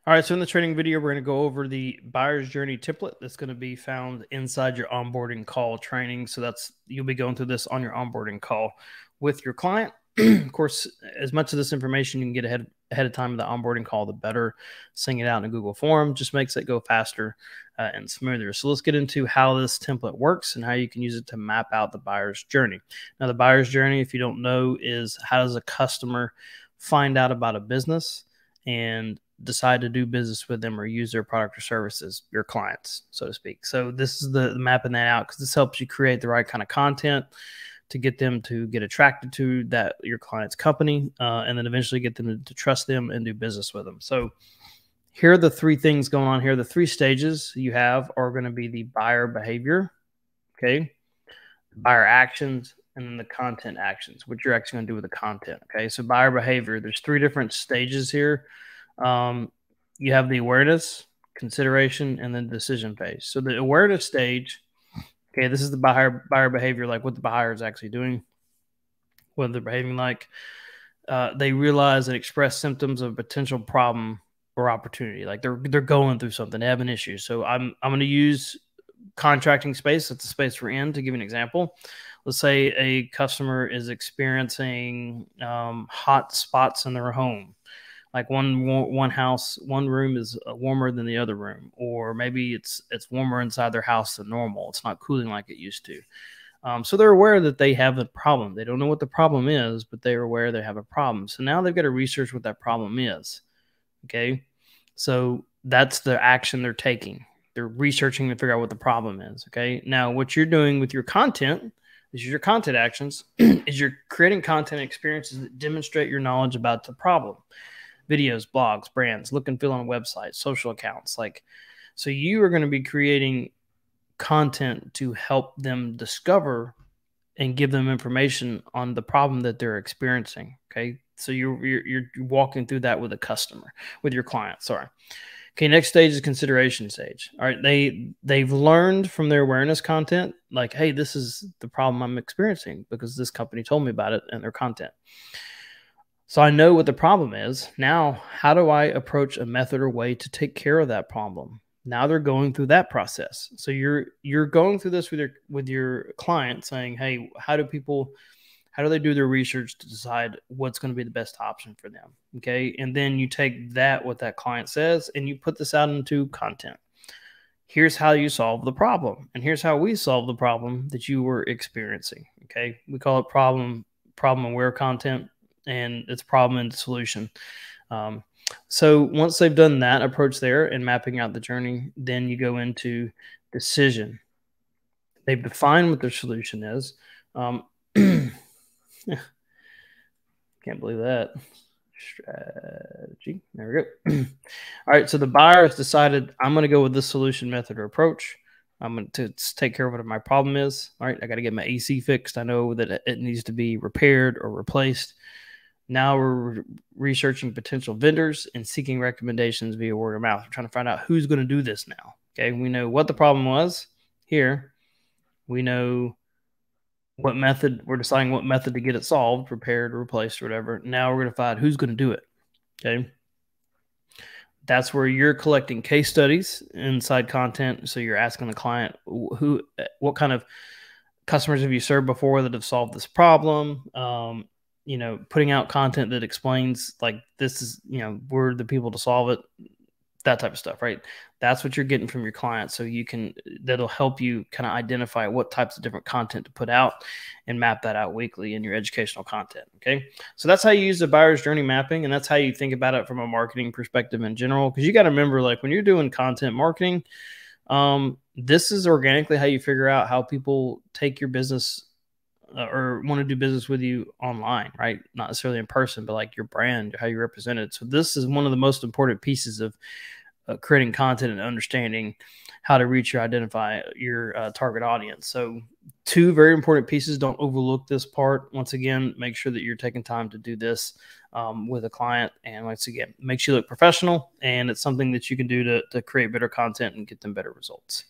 All right, so in the training video, we're going to go over the buyer's journey template that's going to be found inside your onboarding call training. So you'll be going through this on your onboarding call with your client. Of course, as much of this information you can get ahead of time of the onboarding call, the better. Sing it out in a Google form just makes it go faster and smoother. So let's get into how this template works and how you can use it to map out the buyer's journey. Now, the buyer's journey, if you don't know, is how does a customer find out about a business and decide to do business with them or use their product or services, your clients, so to speak. So this is the mapping that out, because this helps you create the right kind of content to get them to get attracted to your client's company, and then eventually get them to trust them and do business with them. So here are the three things going on here. The three stages you have are going to be the buyer behavior, okay, the buyer actions, and then the content actions, what you're actually going to do with the content. Okay, so buyer behavior, there's three different stages here. You have the awareness, consideration, and then decision phase. So the awareness stage, okay, this is the buyer behavior, like what the buyer is actually doing, what they're behaving like. They realize and express symptoms of potential problem or opportunity, like they're going through something, they have an issue. So I'm going to use contracting space. That's the space we're in to give you an example. Let's say a customer is experiencing hot spots in their home. Like one room is warmer than the other room, or maybe it's warmer inside their house than normal. It's not cooling like it used to. So they're aware that they have a problem. They don't know what the problem is, but they're aware they have a problem. So now they've got to research what that problem is. Okay, so that's the action they're taking. They're researching to figure out what the problem is. Okay, now what you're doing with your content, this is your content actions, is you're creating content experiences that demonstrate your knowledge about the problem. Videos, blogs, brands, look and feel on websites, social accounts. So you are going to be creating content to help them discover and give them information on the problem that they're experiencing. Okay, so you're walking through that with a customer, with your client. Sorry. Okay, next stage is consideration stage. All right, they've learned from their awareness content, like, hey, this is the problem I'm experiencing because this company told me about it in their content. So I know what the problem is. Now, how do I approach a method or way to take care of that problem? Now they're going through that process. So you're going through this with your client, saying, hey, how do they do their research to decide what's going to be the best option for them? Okay. And then you take what that client says, and you put this out into content. Here's how you solve the problem. And here's how we solve the problem that you were experiencing. Okay. We call it problem aware content, and it's problem and solution. So once they've done that approach there and mapping out the journey, then you go into decision. They've defined what their solution is. Can't believe that. Strategy. There we go. All right. So the buyer has decided, I'm going to go with this solution, method, or approach. I'm going to take care of what my problem is. All right. I got to get my AC fixed. I know that it needs to be repaired or replaced. Now we're researching potential vendors and seeking recommendations via word of mouth. We're trying to find out who's going to do this now. Okay. We know what the problem was here. We know what method, we're deciding what method to get it solved, repaired, or replaced, or whatever. Now we're going to find who's going to do it. Okay. That's where you're collecting case studies inside content. So you're asking the client, what kind of customers have you served before that have solved this problem? Putting out content that explains, like, this is, we're the people to solve it, that type of stuff, right? That's what you're getting from your client. So that'll help you kind of identify what types of different content to put out and map that out weekly in your educational content. Okay. So that's how you use the buyer's journey mapping. And that's how you think about it from a marketing perspective in general. Cause you got to remember, like, when you're doing content marketing, this is organically how you figure out how people take your business or want to do business with you online, right? Not necessarily in person, but like your brand, how you represent it. So this is one of the most important pieces of creating content and understanding how to reach identify your target audience. So two very important pieces. Don't overlook this part. Once again, make sure that you're taking time to do this with a client. And once again, makes you look professional, and it's something that you can do to create better content and get them better results.